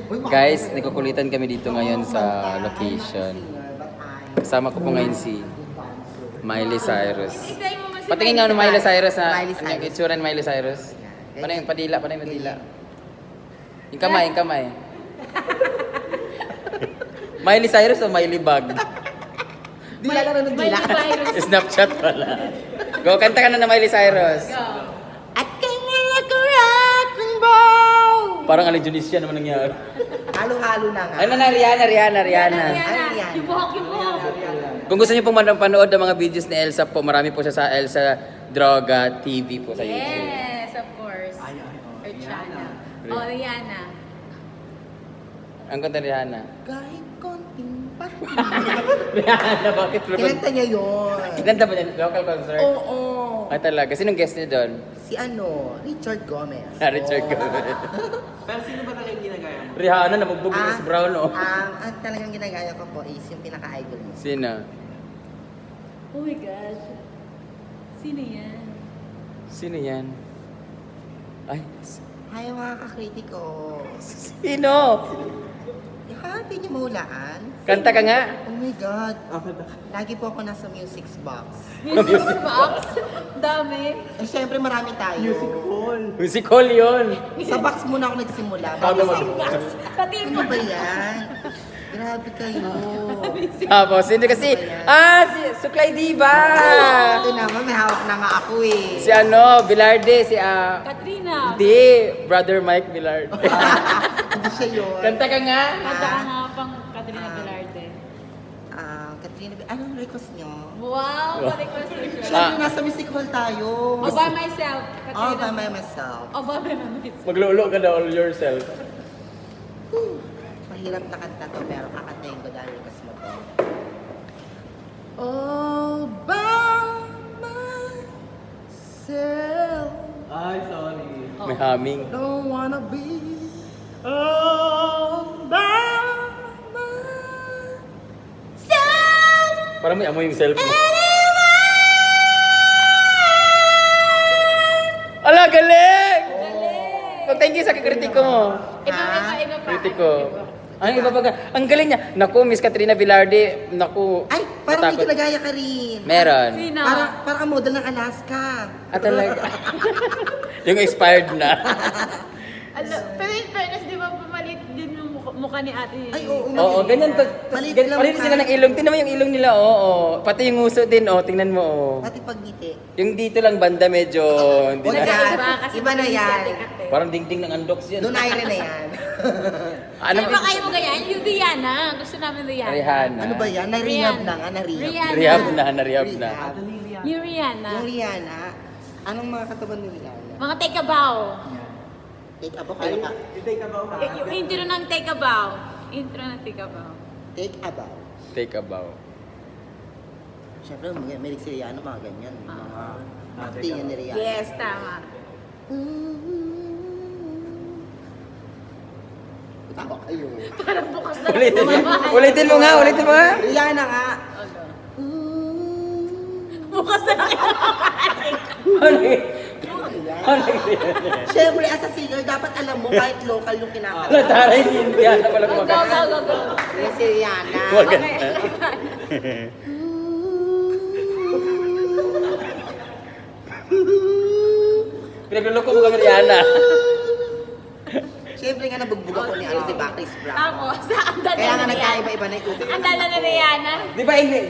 Guys, nagkukulitan kami dito ngayon sa location. Kasama ko po ngayon si Miley Cyrus. Patingin nga ng Miley Cyrus na Miley Cyrus. yung itsura ni Miley Cyrus. Paano yung padila? Paano yung padila? Yung kamay, yung kamay. Miley Cyrus o Miley Bag? Dila lang ng dila. Snapchat pala. Go, kanta ka na ng Miley Cyrus. At kanya like a rock and roll. Parang Alinjonisya naman nangyari. Halo-halo na nga. Ano na, Rihanna. Yung buhok. Kung gusto niyo pong panood ng mga videos ni Elsa po, marami po siya sa Elsa Droga TV po sa YouTube. Yes, of course. Her channel. Oh, Rihanna. Ang kanta ni Rihanna. Kahit konting pa. Rihanna, bakit? Kinanta niya yun. Kinanta ba niya? Local concert? Oo. Ay talaga. Sinong guest niya doon? Si Richard Gomez. Richard Gomez. Pero sino ba talaga yung ginagaya mo? Rihanna, nabugbog ni Chris Brown, oh. Ang talagang ginagaya ko po is yung pinaka-idol niya. Sino? Oh my gosh. Sino yan? Sino yan? Ay, Hi mga kakritiko. sino? Hindi niyo mahulaan. Kanta ka nga. Oh my God. Lagi po ako nasa music box. Music box? Dami. Eh, syempre marami tayo. Music hall. Musical yun. Sa box muna ako nagsimula. Bago Music mag- box. Pati Ano ba yan? Grabe kayo. Tapos, sino kasi? Si Suklay Diva. Ito naman, may hawak na nga ako eh. Si ano, Bilarde, si Katrina. Hindi, Brother Mike Bilarde. Hindi siya yun. Kanta ka nga. Kanta ka nga pang Katrina Velarde. Katrina, anong request nyo? Wow, request mo siya. Siyempre, nasa music hall tayo. All by myself. All Katrina. by myself. All by myself. Maglolo ka daw all yourself. Mahirap na kanta to, pero kakantayin ko dahil request mo to. All by myself. Ay, sorry. May humming. Don't wanna be all by myself. Parang may amoy yung self mo. Ala, galing! Oh, thank you sa kritiko mo. Iba pa. Kritiko. Ay, iba pa. Ang galing niya. Naku, Miss Katrina Velarde. Naku. Ay, parang may matakot. ginagaya ka rin. Meron. Sino? Parang ang model ng Alaska. Talaga. Yung expired na. Pero in fairness, di ba pumalit din yung mukha ni ate? Ay, oo. Oo, ganyan to. Maliit lang Palit sila ng ilong. Tingnan mo yung ilong nila, oo. Pati yung nguso din, tingnan mo, oo. Pati pagngiti. Yung dito lang banda medyo, hindi Wala na. yan. Kasi Iba na yan. Parang dingding ng undox yan. Doon aire na yan. Ano Ano ba kayo mo ganyan? Yung Rihanna. Gusto namin Rihanna. Rihanna. Ano ba yan? Na-rehab na nga, na-rehab. Rihanna. Rehab na. Rehab. Yung Rihanna. Yung Rihanna, anong mga kataban ni Rihanna? Mga take a bow. Take a bow kayo ka. Itay ka ba ha? Yung intro ng take a bow. Intro ng take a bow. Take a bow. Take a bow. Siyempre, may si Rihanna, mga ganyan. Mga Ah, acting take a yan ni bow. Rihanna. Yes, tama. Tawa kayo. Parang bukas na Ulitin mo. Ulitin mo nga. Rihanna nga. Bukas na lang. Siyempre, as a singer, dapat alam mo kahit local yung kinakanta. Ano taray hindi yan na pala Go, kumakanta. go, go, go. Yan si Rihanna. Maganda. Pinagluloko mo kang Rihanna. Siyempre nga nabugbog ako ni si Chris Brown. Ako, sa andala Kaya nga na Rihanna. nagkaiba-iba na yung tubig. Andala na Rihanna. Di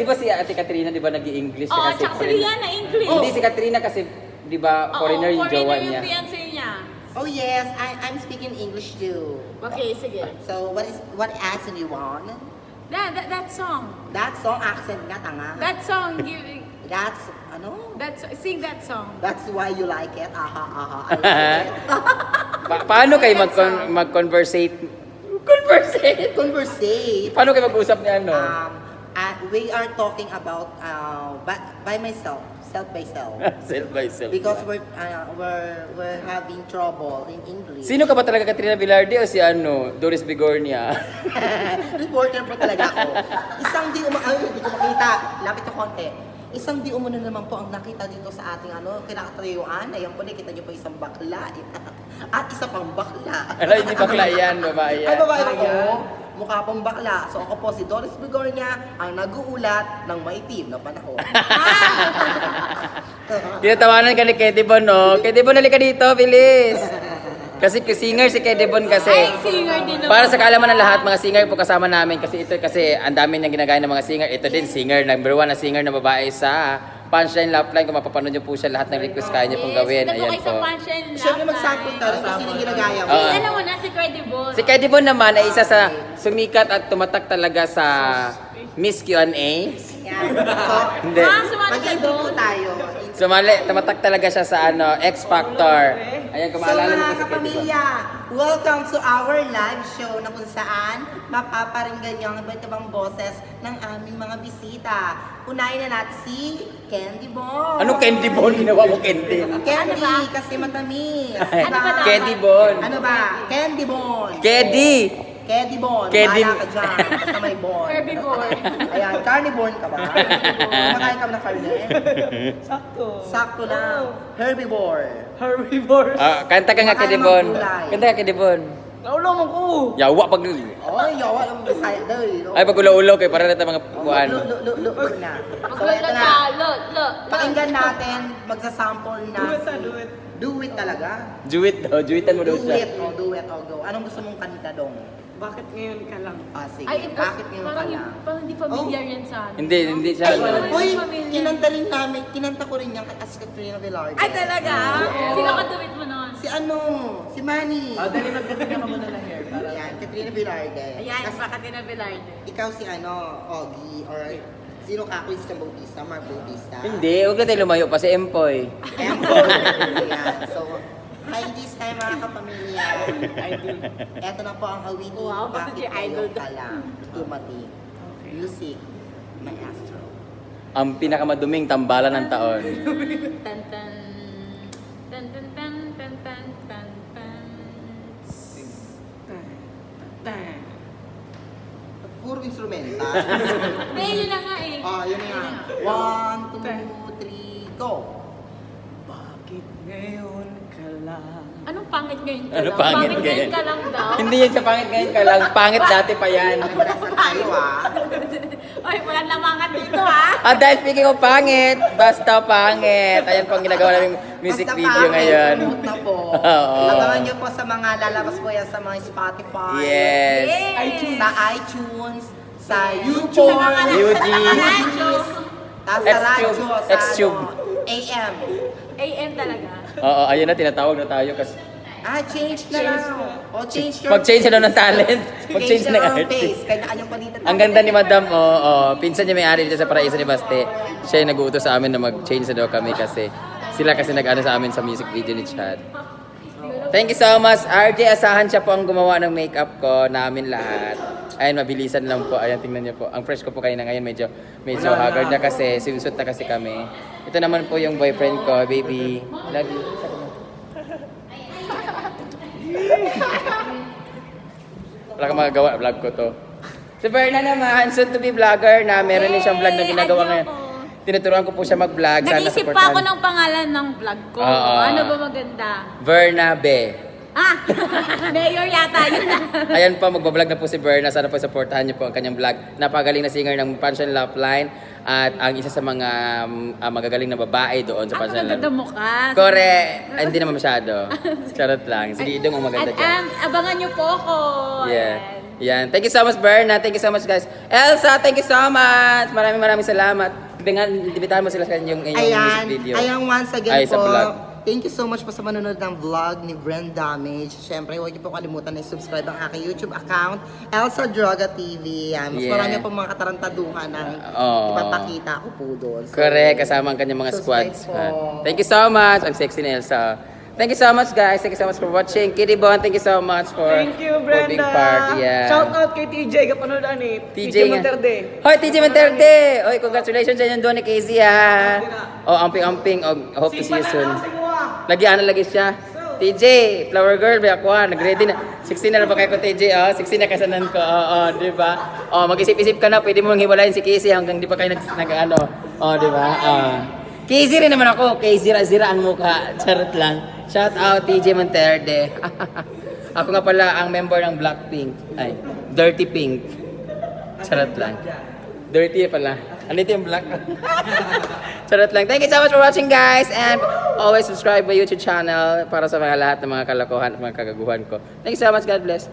ba si Ate Katrina, di ba nag-i-English siya Oo, kasi tsaka si Rihanna, English. Hindi si Katrina kasi, di ba, foreigner yung jowa foreigner niya. yung fiancé niya. Oh yes, I'm speaking English too. Okay, sige. So what accent you want? That song. That song accent nga tanga. That song, That's ano? sing that song. That's why you like it. Aha, aha. I like it. Paano kayo mag-conversate? Conversate? Conversate. Paano kayo mag-usap ni ano? We are talking about by myself, self by self. Self by self. Because we're having trouble in English. Sino ka ba talaga, Katrina Velarde o si ano, Doris Bigornia? Reporter po talaga ako. Isang di ay, hindi ko makita. Lapit ko konti. Isang di umano naman po ang nakita dito sa ating kinakatrayuan. Ayan po, nakita niyo po isang bakla. At isa pang bakla. Ano, hindi bakla yan, babae yan. Ay, babae ako. Mukha pong bakla. So ako po si Doris Bigornia, ang nag-uulat ng maitim na panahon. Tinatawanan ka ni Kedy Bon, no? Kedy Bon, halika dito, bilis! Kasi singer si Kedy Bon kasi. Ay, singer din naman. Para sa kaalaman ng lahat, mga singer po kasama namin kasi ito kasi ang dami niyang ginagaya ng mga singer. Ito din singer, number 1 na singer na babae sa Punchline Laugh-Line. Kung mapapanood niyo po siya, lahat ng request kaya niyo pong gawin. Ayan po. Siyempre mag-sample ka rin kung sino yung ginagaya mo. Oo. Alam mo na, si Credible. Si Kedy Bon naman ay isa sa sumikat at tumatak talaga sa Miss Q&A. Yan. Hindi. Sumali ka Mag-interview doon. tayo. Sumali, tumatak talaga siya sa X Factor. Ayan, So kumaalala niyo mga po si Kedy Bon. kapamilya, welcome to our live show na kung saan mapaparinggan niyo ang iba't ibang boses ng aming mga bisita. Unahin na natin si Candy Bon. Anong Candy Bon? Ginawa mo Candy. Candy, Ano ba? kasi matamis. Ay, Ano ba dapat? Kedy Bon. Ano ba? Candy Bon. Kedy! Candy Bon. Candy- Bahala ka dyan. Basta may bon. Herbivore. Ayan, carnivore ka ba? Kumakain ka ba ng karne? Sakto. Sakto lang. Herbivore. Herbivore. Kanta ka nga Kedy Bon. Kanta ka Kedy Bon. Naulo mo ko. Yawa pag... Oy, yawa lang mo Bisaya daw eh. Ay, pag ulo-ulo kay para natin mga kuan. Look na. So, Maglala ito ka. na. Lo. Pakinggan natin, magsasample na. Do it. Do it talaga. Juwit daw, juwitan mo daw Do siya. it, do it, go. Anong gusto mong kanta dong? Bakit ngayon ka lang? Ah, sige. Ay, ito. Bakit ngayon ka Parang, lang? parang hindi familiar yan sa akin. Hindi siya. Ay, Wala uy, yung pamilya. kinanta rin namin, kinanta ko rin yan kay Katrina Velarde. Ay, talaga? Sino katuwid mo nun? Si ano, si Manny. Dali magdating ka muna ng hair. Para Ayan, Katrina Velarde. Ayan, Kasi baka tinabilarde. ikaw si ano, Ogie, or sino ka ako, si Bautista, Mark Bautista. Hindi, huwag ka tayo lumayo pa si Empoy. Ayan po. Ayan, so, hi this time mga kapamilya. Eto na po ang awitin. Wow, Bakit si Idol kayo ka lang dumating? Music, maestro. Ang pinakamaduming tambalan ng taon. Tan tan. Tan tan tan tan tan tan tan. Puro instrumental. Hindi, yun na nga eh. Yun na nga. 1, 2, 3, go! bakit ngayon ka lang? Anong pangit ngayon ka Ano lang? pangit ngayon ngayon? ka lang daw? Hindi yan siya pangit ngayon ka lang. Pangit dati pa yan. Nasaan tayo Ay, wala namangat dito ha. Dahil speaking of pangit, basta pangit. Ayan po ang ginagawa namin music Basta video pangit, ngayon. promote na po. Oo. Abangan nyo po sa mga lalabas po yan sa mga Spotify. Yes. Sa iTunes, sa YouTube, UG. tapos sa radyo, sa Xtube. AM. AM talaga. Oo, ayun na, tinatawag na tayo kasi Change na lang. O change your mag-change na daw ng talent. Mag-change na ng lang artist. face. Kanyang palitan. Ang ganda ni Madam, pinsan niya may-ari dito sa Paraiso ni Baste. Siya yung nag-uutos sa amin na mag-change na daw kami kasi sila kasi nag-ano sa amin sa music video ni Chad. Thank you so much, RJ. Asahan siya po ang gumawa ng makeup ko, namin lahat. Ayun, mabilisan lang po. Ayan, tingnan niyo po. Ang fresh ko po kayo na ngayon, medyo haggard na kasi. Swimsuit na kasi kami. Ito naman po yung boyfriend ko, baby. Love you. Wala kang magagawa, vlog ko to. Si Berna naman, soon to be vlogger na meron din siyang vlog na ginagawa ngayon. Tinuturuan ko po siya mag-vlog. Sana Nag-isip pa supportahan. ako ng pangalan ng vlog ko. Oo. Ano ba maganda? Verna Be. Mayor yata yun. Ayan po, magbablog na po si Berna. Sana po supportahan niyo po ang kanyang vlog. Napagaling na singer ng Punchline Laugh-Line at ang isa sa mga magagaling na babae doon sa Ang Punchline maganda Laugh-Line. mukha. Correct. Ay, hindi naman masyado. Charot lang. Si Didong ang maganda At dyan. abangan niyo po ako. Yeah. Ayan. Yan. Thank you so much, Berna. Thank you so much, guys. Elsa, thank you so much. Maraming salamat. Dibitahan mo sila sa inyong music Ayan, video. ayan once again Ay, po. sa vlog. Thank you so much po sa manonood ng vlog ni Brand Damage. Siyempre, huwag niyo po kalimutan na i-subscribe ang aking YouTube account, Elsa Droga TV. Yan. Mas Yeah. marami pong mga katarantaduhan na Oo. ipapakita ko po doon. So, Correct, kasama ang kanyang mga subscribe squads. po. Thank you so much. Ang sexy ni Elsa. Thank you so much, guys. Thank you so much for watching. Kedy Bon, thank you so much for Thank you, for being Brenda. part. Yeah. Shout out kay TJ, kapanood ni TJ nga. Monterde. Hoy, TJ Monterde! Oy, congratulations sa inyo doon ni Casey, ha. Oh, amping-amping. Oh, hope to see you soon. Lagi lagi siya. TJ, flower girl, ba ako ha? Nag-ready na. 16 na ba kayo ko, TJ? 16 na kasanan ko. Di ba? Mag-isip-isip ka na. Pwede mo hiwalayin si Casey hanggang di pa kayo nag-ano. Di ba? Casey rin naman ako. Casey, zira ang mukha. Charot lang. Shout out TJ Monterde. Ako nga pala ang member ng Blackpink. Ay, Dirty Pink. Charot lang. Dirty pala. Ano ito yung black? Charot lang. Thank you so much for watching, guys. And always subscribe my YouTube channel para sa mga lahat ng mga kalokohan at mga kagaguhan ko. Thank you so much. God bless.